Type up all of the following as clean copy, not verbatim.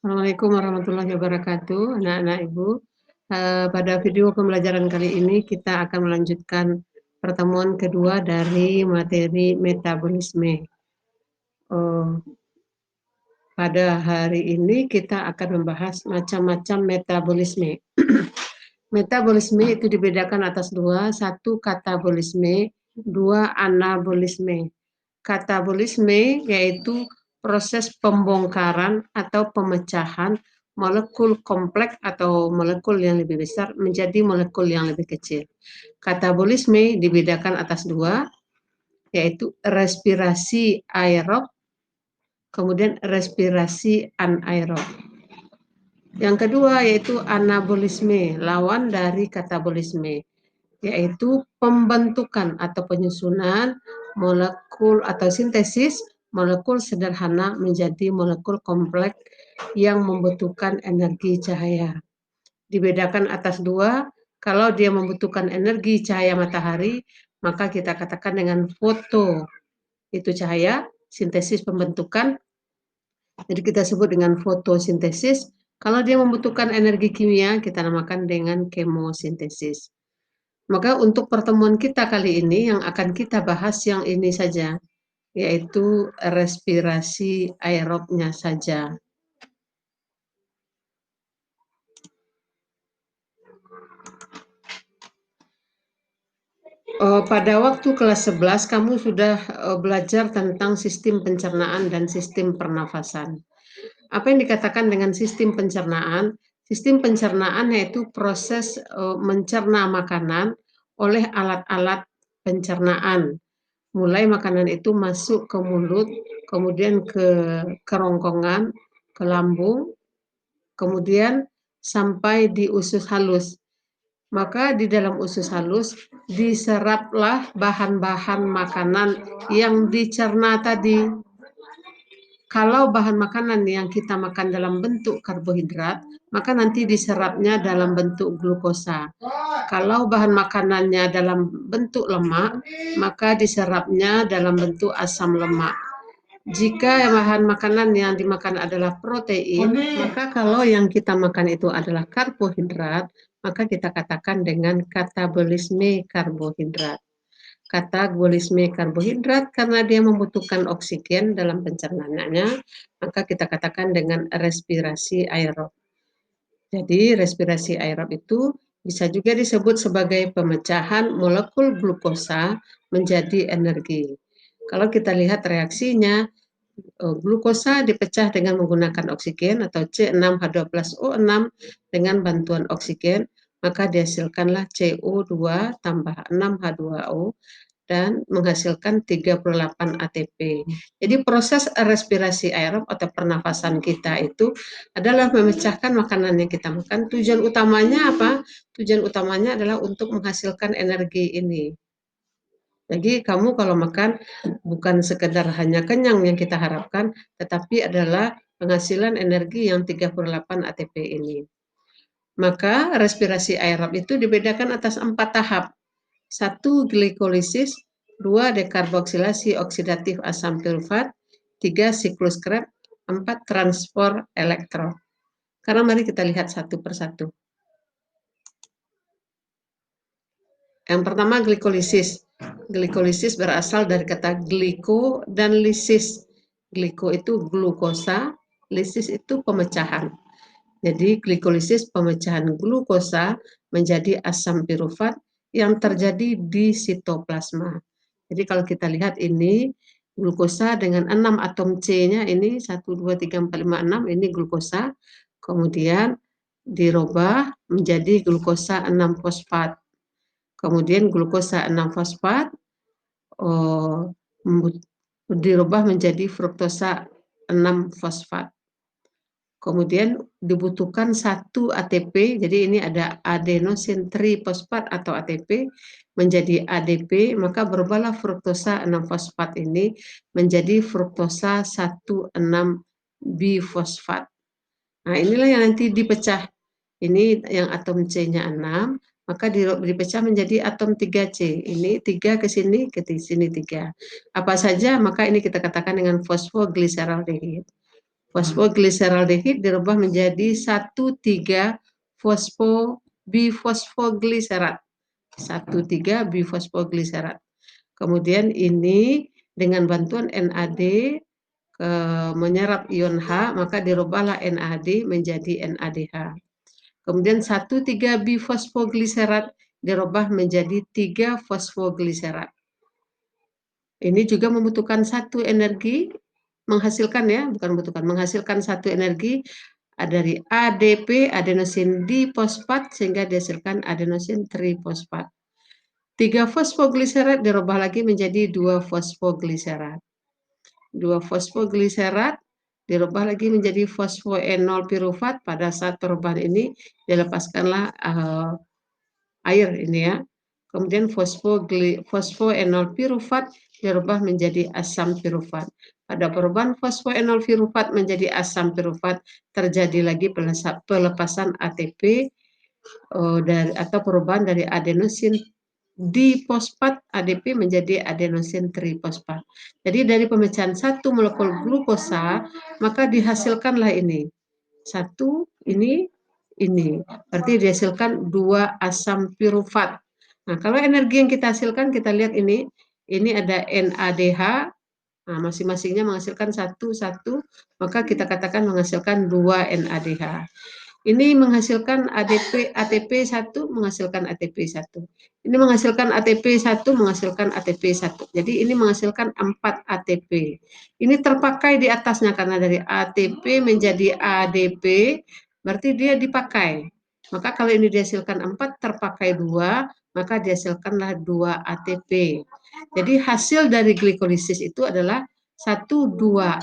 Assalamualaikum warahmatullahi wabarakatuh, anak-anak Ibu. Pada video pembelajaran kali ini kita akan melanjutkan pertemuan kedua dari materi metabolisme. Pada hari ini kita akan membahas macam-macam metabolisme. Metabolisme itu dibedakan atas dua, satu katabolisme, dua anabolisme. Katabolisme yaitu proses pembongkaran atau pemecahan molekul kompleks atau molekul yang lebih besar menjadi molekul yang lebih kecil. Katabolisme dibedakan atas dua, yaitu respirasi aerob, kemudian respirasi anaerob. Yang kedua yaitu anabolisme, lawan dari katabolisme, yaitu pembentukan atau penyusunan molekul atau sintesis molekul sederhana menjadi molekul kompleks yang membutuhkan energi cahaya. Dibedakan atas dua, kalau dia membutuhkan energi cahaya matahari, maka kita katakan dengan foto, itu cahaya, sintesis pembentukan, jadi kita sebut dengan fotosintesis. Kalau dia membutuhkan energi kimia, kita namakan dengan kemosintesis. Maka untuk pertemuan kita kali ini yang akan kita bahas yang ini saja, yaitu respirasi aerobnya saja. Pada waktu kelas 11 kamu sudah belajar tentang sistem pencernaan dan sistem pernafasan. Apa yang dikatakan dengan sistem pencernaan? Sistem pencernaan yaitu proses mencerna makanan oleh alat-alat pencernaan. Mulai makanan itu masuk ke mulut, kemudian ke kerongkongan, ke lambung, kemudian sampai di usus halus. Maka di dalam usus halus diseraplah bahan-bahan makanan yang dicerna tadi. Kalau bahan makanan yang kita makan dalam bentuk karbohidrat, maka nanti diserapnya dalam bentuk glukosa. Kalau bahan makanannya dalam bentuk lemak, maka diserapnya dalam bentuk asam lemak. Jika bahan makanan yang dimakan adalah protein, maka kalau yang kita makan itu adalah karbohidrat, maka kita katakan dengan katabolisme karbohidrat. Katabolisme karbohidrat karena dia membutuhkan oksigen dalam pencernaannya, maka kita katakan dengan respirasi aerob. Jadi respirasi aerob itu bisa juga disebut sebagai pemecahan molekul glukosa menjadi energi. Kalau kita lihat reaksinya, glukosa dipecah dengan menggunakan oksigen atau C6H12O6 dengan bantuan oksigen, maka dihasilkanlah CO2 tambah 6H2O dan menghasilkan 38 ATP. Jadi proses respirasi aerob atau pernafasan kita itu adalah memecahkan makanan yang kita makan. Tujuan utamanya apa? Tujuan utamanya adalah untuk menghasilkan energi ini. Jadi kamu kalau makan bukan sekedar hanya kenyang yang kita harapkan, tetapi adalah penghasilan energi yang 38 ATP ini. Maka respirasi aerob itu dibedakan atas 4 tahap. 1 glikolisis, 2 dekarboksilasi oksidatif asam pirufat, 3 siklus Krebs, 4 transport elektron. Karena mari kita lihat satu persatu. Yang pertama glikolisis. Glikolisis berasal dari kata gliko dan lisis. Gliko itu glukosa, lisis itu pemecahan. Jadi glikolisis pemecahan glukosa menjadi asam pirufat yang terjadi di sitoplasma. Jadi kalau kita lihat ini glukosa dengan 6 atom C-nya ini 1, 2, 3, 4, 5, 6 ini glukosa. Kemudian dirubah menjadi glukosa 6 fosfat. Kemudian glukosa 6 fosfat dirubah menjadi fruktosa 6 fosfat. Kemudian dibutuhkan 1 ATP, jadi ini ada adenosin trifosfat atau ATP menjadi ADP, maka berubahlah fruktosa 6 fosfat ini menjadi fruktosa 1,6 bifosfat. Nah, inilah yang nanti dipecah. Ini yang atom C-nya 6, maka dipecah menjadi atom 3C. Ini 3 ke sini 3. Apa saja? Maka ini kita katakan dengan fosfoglyceraldehid. Fosfogliseraldehid dirubah menjadi 1,3-fosfobifosfogliserat. 1,3-bifosfogliserat. Kemudian ini dengan bantuan NAD menyerap ion H, maka dirubahlah NAD menjadi NADH. Kemudian 1,3-bifosfogliserat dirubah menjadi 3-fosfogliserat. Ini juga membutuhkan satu energi, menghasilkan ya, bukan membutuhkan, menghasilkan satu energi dari ADP, adenosin difosfat, sehingga dihasilkan adenosin trifosfat. 3-fosfogliserat dirubah lagi menjadi 2-fosfogliserat. 2-fosfogliserat dirubah lagi menjadi fosfoenol pirufat. Pada saat perubahan ini dilepaskanlah air ini ya. Kemudian fosfoenol pirufat dirubah menjadi asam pirufat. Pada perubahan fosfoenol pirufat menjadi asam pirufat terjadi lagi pelepasan ATP atau perubahan dari adenosin difosfat ADP menjadi adenosin trifosfat. Jadi dari pemecahan satu molekul glukosa maka dihasilkanlah ini. Satu ini. Berarti dihasilkan 2 asam pirufat. Nah, kalau energi yang kita hasilkan kita lihat ini ada NADH. Nah, masing-masingnya menghasilkan 1, maka kita katakan menghasilkan 2 NADH. Ini menghasilkan ATP 1 menghasilkan ATP 1. Ini menghasilkan ATP 1 menghasilkan ATP 1. Jadi ini menghasilkan 4 ATP. Ini terpakai di atasnya karena dari ATP menjadi ADP, berarti dia dipakai. Maka kalau ini dihasilkan 4 terpakai 2, maka dihasilkanlah 2 ATP. Jadi hasil dari glikolisis itu adalah 2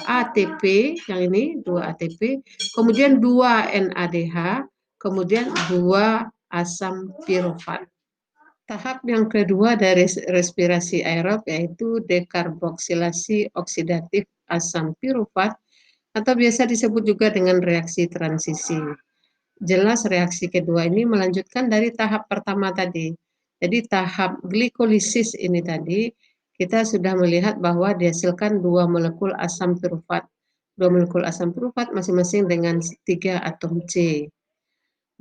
ATP, yang ini 2 ATP, kemudian 2 NADH, kemudian 2 asam pirufat. Tahap yang kedua dari respirasi aerob yaitu dekarboksilasi oksidatif asam pirufat atau biasa disebut juga dengan reaksi transisi. Jelas reaksi kedua ini melanjutkan dari tahap pertama tadi. Jadi tahap glikolisis ini tadi kita sudah melihat bahwa dihasilkan 2 molekul asam pirufat. 2 molekul asam pirufat masing-masing dengan 3 atom C.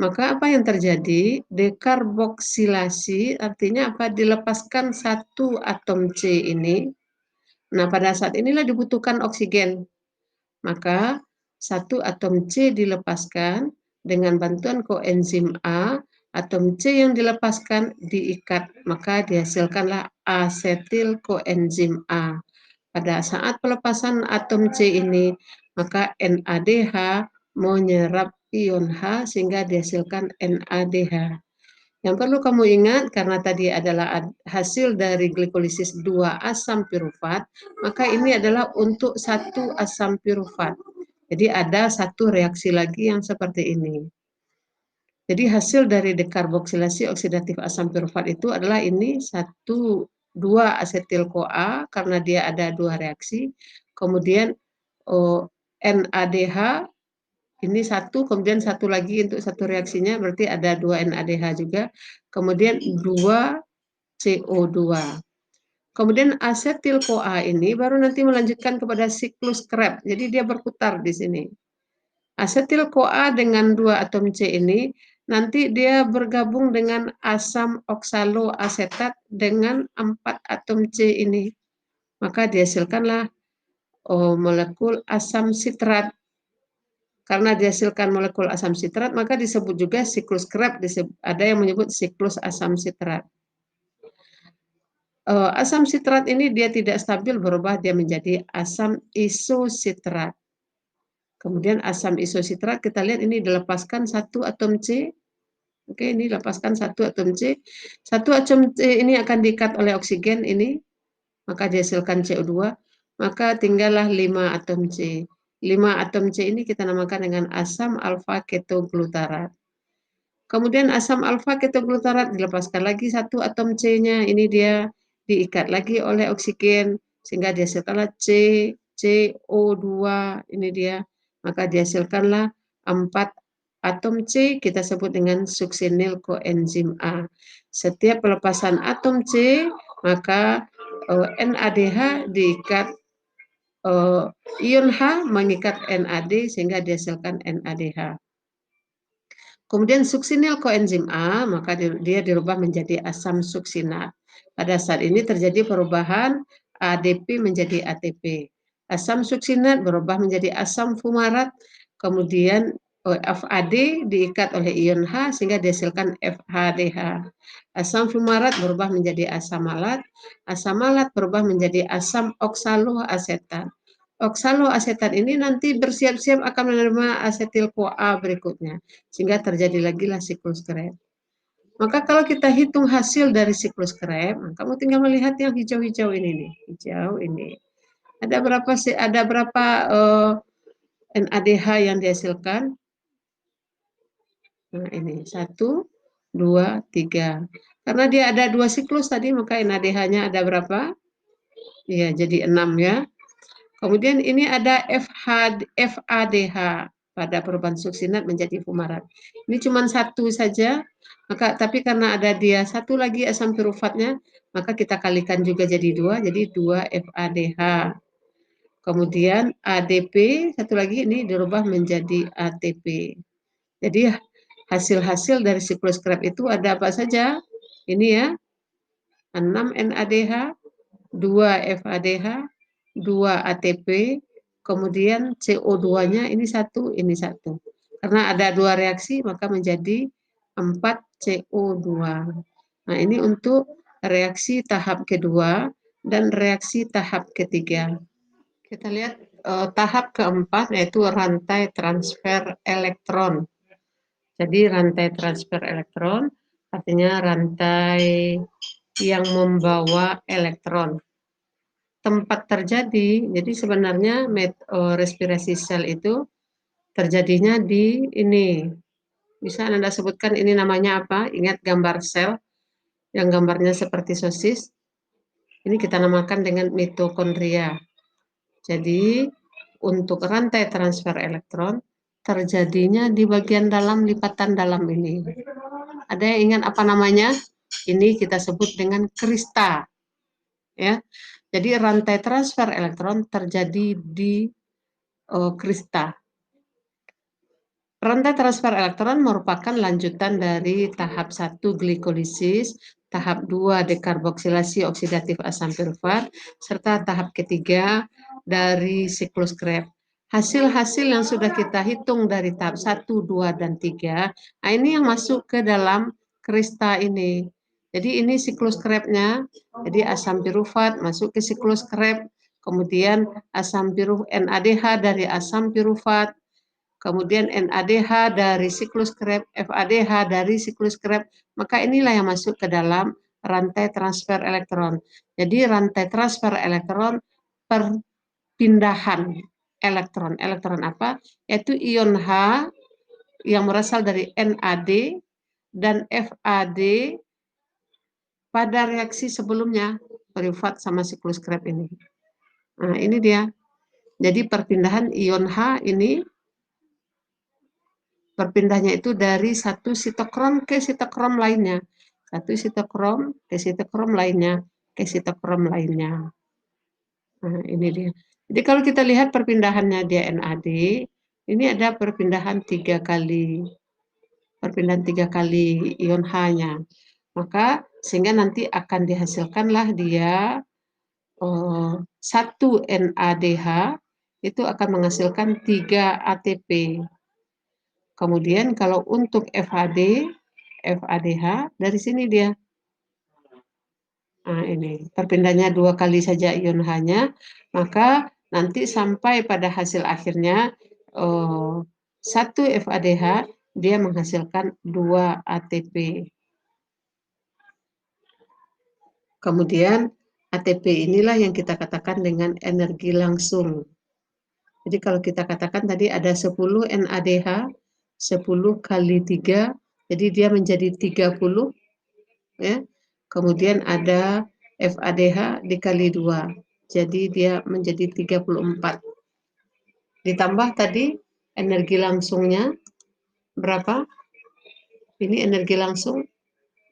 Maka apa yang terjadi? Dekarboksilasi artinya apa? Dilepaskan 1 atom C ini. Nah, pada saat inilah dibutuhkan oksigen. Maka 1 atom C dilepaskan dengan bantuan koenzim A, atom C yang dilepaskan diikat, maka dihasilkanlah asetil koenzim A. Pada saat pelepasan atom C ini, maka NADH menyerap ion H sehingga dihasilkan NADH. Yang perlu kamu ingat, karena tadi adalah hasil dari glikolisis 2 asam pirufat, maka ini adalah untuk 1 asam pirufat. Jadi ada satu reaksi lagi yang seperti ini. Jadi hasil dari dekarboksilasi oksidatif asam pirufat itu adalah ini 2 asetil-CoA karena dia ada 2 reaksi. Kemudian NADH ini 1, kemudian 1 lagi untuk 1 reaksinya berarti ada 2 NADH juga. Kemudian 2 CO2. Kemudian asetil-CoA ini baru nanti melanjutkan kepada siklus Krebs. Jadi dia berputar di sini. Asetil-CoA dengan 2 atom C ini nanti dia bergabung dengan asam oksaloasetat dengan 4 atom C ini. Maka dihasilkanlah molekul asam sitrat. Karena dihasilkan molekul asam sitrat, maka disebut juga siklus Krebs. Ada yang menyebut siklus asam sitrat. Asam sitrat ini dia tidak stabil, berubah dia menjadi asam isositrat. Kemudian asam isositrat kita lihat ini dilepaskan 1 atom C. Oke, ini lepaskan 1 atom C. 1 atom C ini akan diikat oleh oksigen ini, maka dihasilkan CO2, maka tinggallah 5 atom C. 5 atom C ini kita namakan dengan asam alfa ketoglutarat. Kemudian asam alfa ketoglutarat dilepaskan lagi 1 atom C-nya, ini dia diikat lagi oleh oksigen sehingga dihasilkanlah CO2, ini dia. Maka dihasilkanlah 4 atom C, kita sebut dengan suksinil koenzim A. Setiap pelepasan atom C, maka NADH diikat ion H mengikat NAD sehingga dihasilkan NADH. Kemudian suksinil koenzim A, maka dia dirubah menjadi asam suksinat. Pada saat ini terjadi perubahan ADP menjadi ATP. Asam suksinat berubah menjadi asam fumarat, kemudian FAD diikat oleh ion H sehingga dihasilkan FHDH. Asam fumarat berubah menjadi asam malat berubah menjadi asam oksaloasetat. Oksaloasetat ini nanti bersiap-siap akan menerima asetil-CoA berikutnya, sehingga terjadi lagi lah siklus Krebs. Maka kalau kita hitung hasil dari siklus Krebs, kamu tinggal melihat yang hijau-hijau ini nih, hijau ini. Ada berapa NADH yang dihasilkan? Nah ini 1, 2, 3. Karena dia ada 2 siklus tadi, maka NADH-nya ada berapa? Ya, jadi 6 ya. Kemudian ini ada FADH pada perubahan suksinat menjadi fumarat. Ini cuma 1 saja, tapi karena ada dia 1 lagi asam piruvatnya, maka kita kalikan juga jadi 2, jadi 2 FADH. Kemudian ADP 1 lagi ini dirubah menjadi ATP. Jadi hasil-hasil dari siklus Krebs itu ada apa saja? Ini ya, 6 NADH, 2 FADH, 2 ATP, kemudian CO2-nya ini 1, ini 1. Karena ada 2 reaksi, maka menjadi 4 CO2. Nah, ini untuk reaksi tahap kedua dan reaksi tahap ketiga. Kita lihat tahap keempat, yaitu rantai transfer elektron. Jadi rantai transfer elektron artinya rantai yang membawa elektron. Tempat terjadi, jadi sebenarnya respirasi sel itu terjadinya di ini. Bisa Anda sebutkan ini namanya apa? Ingat gambar sel yang gambarnya seperti sosis? Ini kita namakan dengan mitokondria. Jadi untuk rantai transfer elektron terjadinya di bagian dalam lipatan dalam ini. Ada yang ingat apa namanya? Ini kita sebut dengan krista. Ya. Jadi rantai transfer elektron terjadi di krista. Rantai transfer elektron merupakan lanjutan dari tahap 1 glikolisis, tahap 2 dekarboksilasi oksidatif asam piruvat, serta tahap ketiga dari siklus Krebs. Hasil-hasil yang sudah kita hitung dari tahap 1, 2, dan 3, nah ini yang masuk ke dalam krista ini. Jadi ini siklus Krebs-nya, jadi asam piruvat masuk ke siklus Krebs, kemudian asam piruvat NADH dari asam piruvat, kemudian NADH dari siklus Krebs, FADH dari siklus Krebs, maka inilah yang masuk ke dalam rantai transfer elektron. Jadi rantai transfer elektron perpindahan elektron. Elektron apa? Yaitu ion H yang berasal dari NAD dan FAD pada reaksi sebelumnya, piruvat sama siklus Krebs ini. Nah, ini dia. Jadi perpindahan ion H ini, perpindahnya itu dari satu sitokrom ke sitokrom lainnya. Satu sitokrom ke sitokrom lainnya, ke sitokrom lainnya. Nah, ini dia. Jadi kalau kita lihat perpindahannya dia NAD, ini ada perpindahan 3 kali. Perpindahan 3 kali ion H-nya. Maka sehingga nanti akan dihasilkanlah dia 1 NADH itu akan menghasilkan 3 ATP. Kemudian kalau untuk FADH dari sini dia. Nah ini perpindahnya 2 kali saja ion H-nya, maka nanti sampai pada hasil akhirnya 1 FADH dia menghasilkan 2 ATP. Kemudian ATP inilah yang kita katakan dengan energi langsung. Jadi kalau kita katakan tadi ada 10 NADH, 10 kali 3, jadi dia menjadi 30. Ya. Kemudian ada FADH dikali 2, jadi dia menjadi 34. Ditambah tadi energi langsungnya berapa? Ini energi langsung,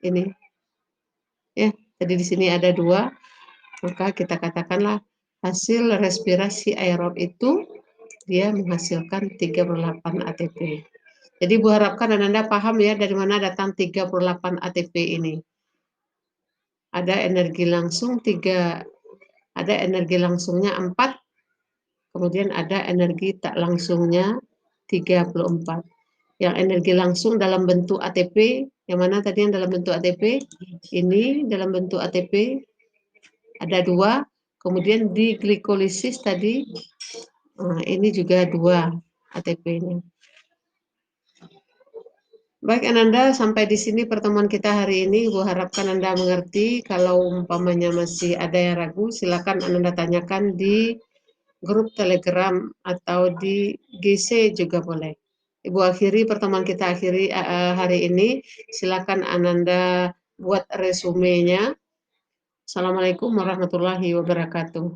ini. Ya, jadi di sini ada 2, maka kita katakanlah Hasil respirasi aerob itu dia menghasilkan 38 ATP. Jadi Bu harapkan Ananda paham ya dari mana datang 38 ATP ini. Ada energi langsung 3, ada energi langsungnya 4, kemudian ada energi tak langsungnya 34. Yang energi langsung dalam bentuk ATP, yang mana tadi yang dalam bentuk ATP? Ini dalam bentuk ATP ada 2, kemudian di glikolisis tadi, ini juga 2 ATP-nya. Baik Ananda, sampai di sini pertemuan kita hari ini. Ibu harapkan Anda mengerti. Kalau umpamanya masih ada yang ragu, silakan Ananda tanyakan di grup Telegram atau di GC juga boleh. Ibu akhiri pertemuan kita hari ini. Silakan Ananda buat resumenya. Assalamualaikum warahmatullahi wabarakatuh.